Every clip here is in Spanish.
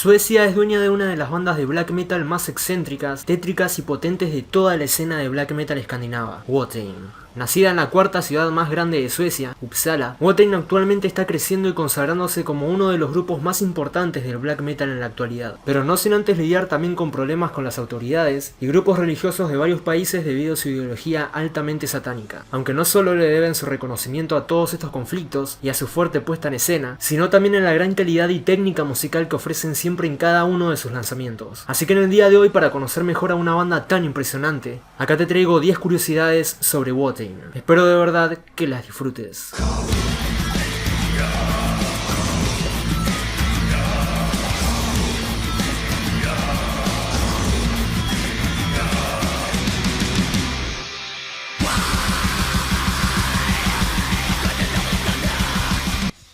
Suecia es dueña de una de las bandas de black metal más excéntricas, tétricas y potentes de toda la escena de black metal escandinava, Watain. Nacida en la cuarta ciudad más grande de Suecia, Uppsala, Watain actualmente está creciendo y consagrándose como uno de los grupos más importantes del black metal en la actualidad, pero no sin antes lidiar también con problemas con las autoridades y grupos religiosos de varios países debido a su ideología altamente satánica, aunque no solo le deben su reconocimiento a todos estos conflictos y a su fuerte puesta en escena, sino también en la gran calidad y técnica musical que ofrecen siempre en cada uno de sus lanzamientos. Así que en el día de hoy, para conocer mejor a una banda tan impresionante, acá te traigo 10 curiosidades sobre Watain. Espero de verdad que las disfrutes.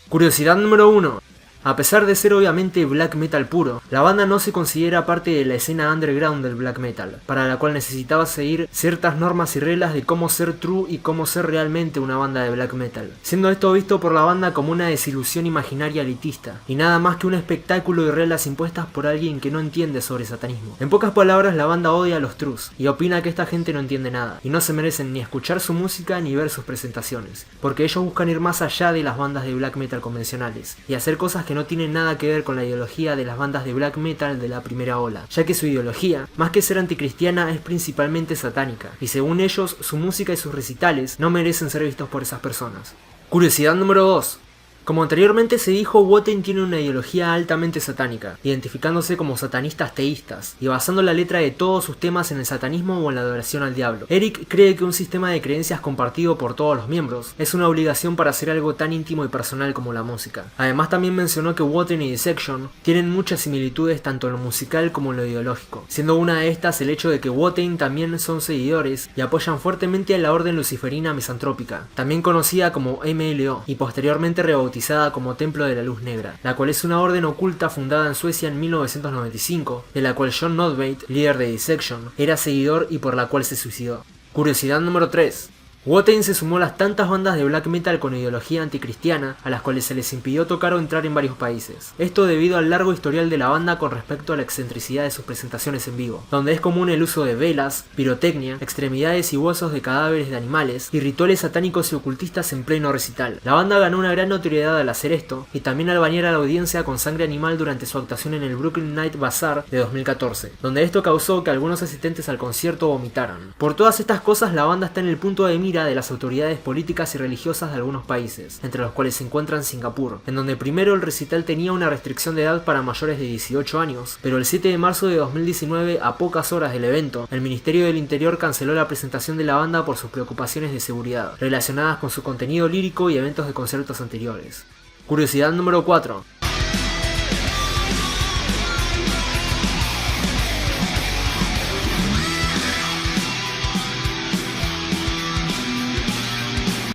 Curiosidad número 1. A pesar de ser obviamente black metal puro, la banda no se considera parte de la escena underground del black metal, para la cual necesitaba seguir ciertas normas y reglas de cómo ser true y cómo ser realmente una banda de black metal, siendo esto visto por la banda como una desilusión imaginaria elitista, y nada más que un espectáculo y reglas impuestas por alguien que no entiende sobre satanismo. En pocas palabras, la banda odia a los trus, y opina que esta gente no entiende nada, y no se merecen ni escuchar su música ni ver sus presentaciones, porque ellos buscan ir más allá de las bandas de black metal convencionales, y hacer cosas que no tienen nada que ver con la ideología de las bandas de black metal de la primera ola, ya que su ideología, más que ser anticristiana, es principalmente satánica, y según ellos, su música y sus recitales no merecen ser vistos por esas personas. Curiosidad número 2. Como anteriormente se dijo, Watain tiene una ideología altamente satánica, identificándose como satanistas teístas, y basando la letra de todos sus temas en el satanismo o en la adoración al diablo. Eric cree que un sistema de creencias compartido por todos los miembros es una obligación para hacer algo tan íntimo y personal como la música. Además también mencionó que Watain y Dissection tienen muchas similitudes tanto en lo musical como en lo ideológico, siendo una de estas el hecho de que Watain también son seguidores y apoyan fuertemente a la orden luciferina misantrópica, también conocida como MLO, y posteriormente rebautizada como Templo de la Luz Negra, la cual es una orden oculta fundada en Suecia en 1995, de la cual John Nordtveit, líder de Dissection, era seguidor y por la cual se suicidó. Curiosidad número 3. Watain se sumó a las tantas bandas de black metal con ideología anticristiana a las cuales se les impidió tocar o entrar en varios países. Esto debido al largo historial de la banda con respecto a la excentricidad de sus presentaciones en vivo, donde es común el uso de velas, pirotecnia, extremidades y huesos de cadáveres de animales y rituales satánicos y ocultistas en pleno recital. La banda ganó una gran notoriedad al hacer esto y también al bañar a la audiencia con sangre animal durante su actuación en el Brooklyn Night Bazaar de 2014, donde esto causó que algunos asistentes al concierto vomitaran. Por todas estas cosas, la banda está en el punto de mira de las autoridades políticas y religiosas de algunos países, entre los cuales se encuentran Singapur, en donde primero el recital tenía una restricción de edad para mayores de 18 años, pero el 7 de marzo de 2019, a pocas horas del evento, el Ministerio del Interior canceló la presentación de la banda por sus preocupaciones de seguridad, relacionadas con su contenido lírico y eventos de conciertos anteriores. Curiosidad número 4.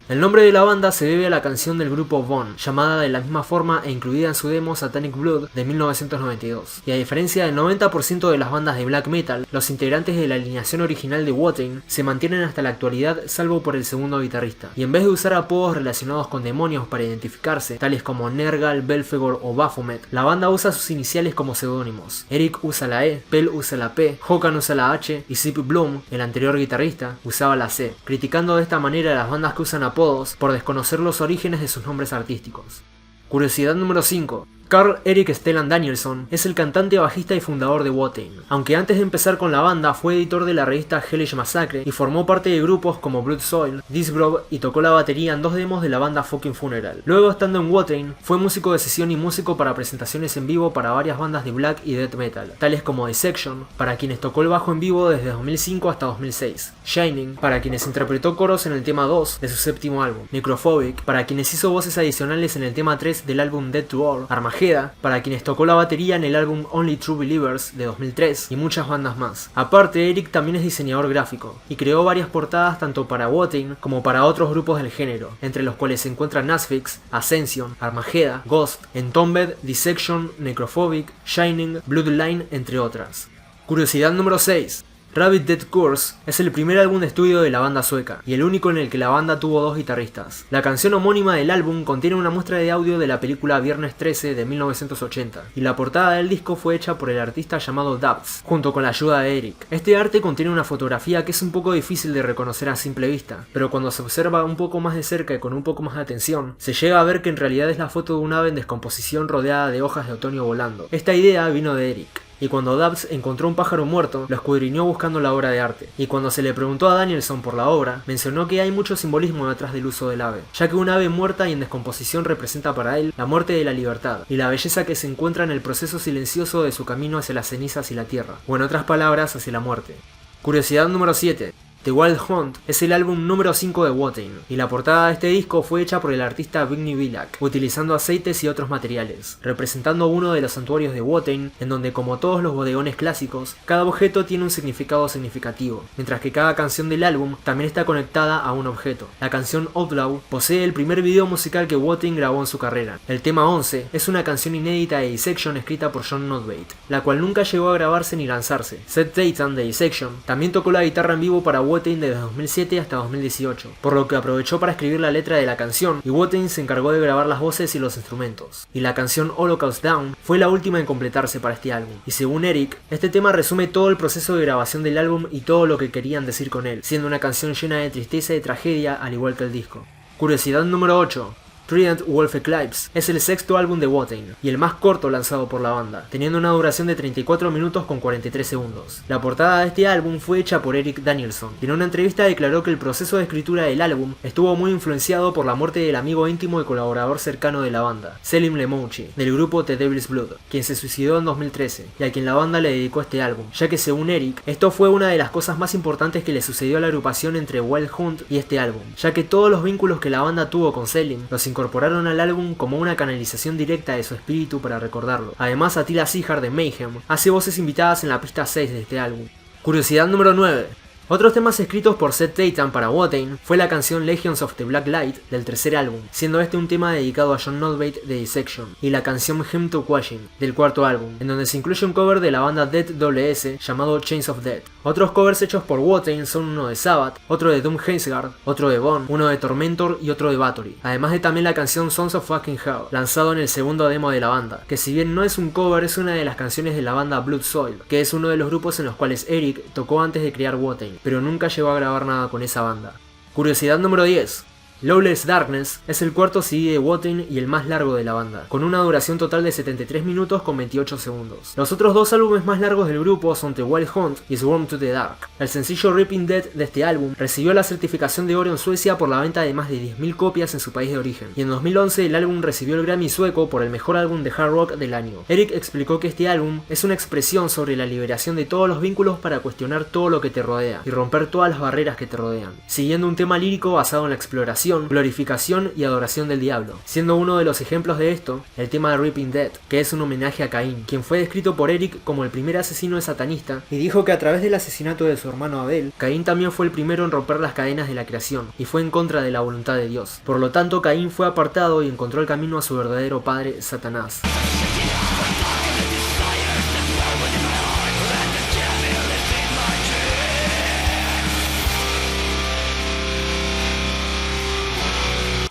El nombre de la banda se debe a la canción del grupo Von, llamada de la misma forma e incluida en su demo Satanic Blood de 1992. Y a diferencia del 90% de las bandas de black metal, los integrantes de la alineación original de Watain se mantienen hasta la actualidad, salvo por el segundo guitarrista. Y en vez de usar apodos relacionados con demonios para identificarse, tales como Nergal, Belphegor o Baphomet, la banda usa sus iniciales como seudónimos. Eric usa la E, Pel usa la P, Håkan usa la H y Sip Blom, el anterior guitarrista, usaba la C, criticando de esta manera a las bandas que usan apodos por desconocer los orígenes de sus nombres artísticos. Curiosidad número 5. Carl Erik Stellan Danielsson es el cantante, bajista y fundador de Watain, aunque antes de empezar con la banda fue editor de la revista Hellish Massacre y formó parte de grupos como Blood Soil, Discgrove y tocó la batería en 2 demos de la banda Fucking Funeral. Luego, estando en Watain, fue músico de sesión y músico para presentaciones en vivo para varias bandas de black y death metal, tales como Dissection, para quienes tocó el bajo en vivo desde 2005 hasta 2006, Shining, para quienes interpretó coros en el tema 2 de su séptimo álbum, Necrophobic, para quienes hizo voces adicionales en el tema 3 del álbum Dead to All, Armageddon, para quienes tocó la batería en el álbum Only True Believers de 2003 y muchas bandas más. Aparte, Eric también es diseñador gráfico y creó varias portadas tanto para Watain como para otros grupos del género, entre los cuales se encuentran Asphyx, Ascension, Armageddon, Ghost, Entombed, Dissection, Necrophobic, Shining, Bloodline, entre otras. Curiosidad número 6. Rabbit Dead Curse es el primer álbum de estudio de la banda sueca, y el único en el que la banda tuvo 2 guitarristas. La canción homónima del álbum contiene una muestra de audio de la película Viernes 13 de 1980, y la portada del disco fue hecha por el artista llamado Dubs, junto con la ayuda de Eric. Este arte contiene una fotografía que es un poco difícil de reconocer a simple vista, pero cuando se observa un poco más de cerca y con un poco más de atención, se llega a ver que en realidad es la foto de un ave en descomposición rodeada de hojas de otoño volando. Esta idea vino de Eric, y cuando Dubs encontró un pájaro muerto, lo escudriñó buscando la obra de arte. Y cuando se le preguntó a Danielsson por la obra, mencionó que hay mucho simbolismo detrás del uso del ave, ya que un ave muerta y en descomposición representa para él la muerte de la libertad, y la belleza que se encuentra en el proceso silencioso de su camino hacia las cenizas y la tierra, o en otras palabras, hacia la muerte. Curiosidad número 7. The Wild Hunt es el álbum número 5 de Watain, y la portada de este disco fue hecha por el artista Vigny Villac, utilizando aceites y otros materiales, representando uno de los santuarios de Watain, en donde, como todos los bodegones clásicos, cada objeto tiene un significado significativo, mientras que cada canción del álbum también está conectada a un objeto. La canción Outlaw posee el primer video musical que Watain grabó en su carrera. El tema 11 es una canción inédita de Dissection escrita por John Notveit, la cual nunca llegó a grabarse ni lanzarse. Seth Tatum de Dissection también tocó la guitarra en vivo para Watain desde 2007 hasta 2018, por lo que aprovechó para escribir la letra de la canción, y Watain se encargó de grabar las voces y los instrumentos. Y la canción Holocaust Down fue la última en completarse para este álbum, y según Eric, este tema resume todo el proceso de grabación del álbum y todo lo que querían decir con él, siendo una canción llena de tristeza y tragedia al igual que el disco. Curiosidad número 8. Trident Wolf Eclipse es el 6º álbum de Watain y el más corto lanzado por la banda, teniendo una duración de 34 minutos con 43 segundos. La portada de este álbum fue hecha por Eric Danielsson, y en una entrevista declaró que el proceso de escritura del álbum estuvo muy influenciado por la muerte del amigo íntimo y colaborador cercano de la banda, Selim Lemouchi, del grupo The Devil's Blood, quien se suicidó en 2013, y a quien la banda le dedicó este álbum, ya que según Eric, esto fue una de las cosas más importantes que le sucedió a la agrupación entre Wild Hunt y este álbum, ya que todos los vínculos que la banda tuvo con Selim los incorporaron al álbum como una canalización directa de su espíritu para recordarlo. Además, Attila Sigurd de Mayhem hace voces invitadas en la pista 6 de este álbum. Curiosidad número 9. Otros temas escritos por Seth Tatum para Watain fue la canción Legions of the Black Light del tercer álbum, siendo este un tema dedicado a John Notveit de Dissection, y la canción Hymn to Quashing del cuarto álbum, en donde se incluye un cover de la banda Death WS llamado Chains of Death. Otros covers hechos por Watain son uno de Sabbath, otro de Doom Heimsgard, otro de Bone, uno de Tormentor y otro de Bathory, además de también la canción Sons of Fucking Hell, lanzado en el segundo demo de la banda, que si bien no es un cover, es una de las canciones de la banda Blood Soil, que es uno de los grupos en los cuales Eric tocó antes de crear Watain, pero nunca llegó a grabar nada con esa banda. Curiosidad número 10. Lawless Darkness es el cuarto CD de Watain y el más largo de la banda, con una duración total de 73 minutos con 28 segundos. Los otros 2 álbumes más largos del grupo son The Wild Hunt y Swarm to the Dark. El sencillo Ripping Dead de este álbum recibió la certificación de oro en Suecia por la venta de más de 10.000 copias en su país de origen, y en 2011 el álbum recibió el Grammy sueco por el mejor álbum de hard rock del año. Eric explicó que este álbum es una expresión sobre la liberación de todos los vínculos para cuestionar todo lo que te rodea y romper todas las barreras que te rodean, siguiendo un tema lírico basado en la exploración, glorificación y adoración del diablo, siendo uno de los ejemplos de esto el tema de Ripping Dead, que es un homenaje a Caín, quien fue descrito por Eric como el primer asesino de satanista, y dijo que a través del asesinato de su hermano Abel, Caín también fue el primero en romper las cadenas de la creación, y fue en contra de la voluntad de Dios. Por lo tanto, Caín fue apartado y encontró el camino a su verdadero padre, Satanás.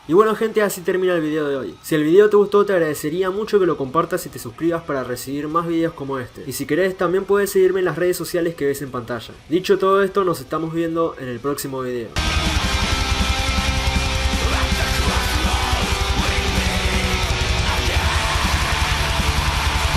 Y bueno gente, así termina el video de hoy. Si el video te gustó, te agradecería mucho que lo compartas y te suscribas para recibir más videos como este. Y si querés, también puedes seguirme en las redes sociales que ves en pantalla. Dicho todo esto, nos estamos viendo en el próximo video.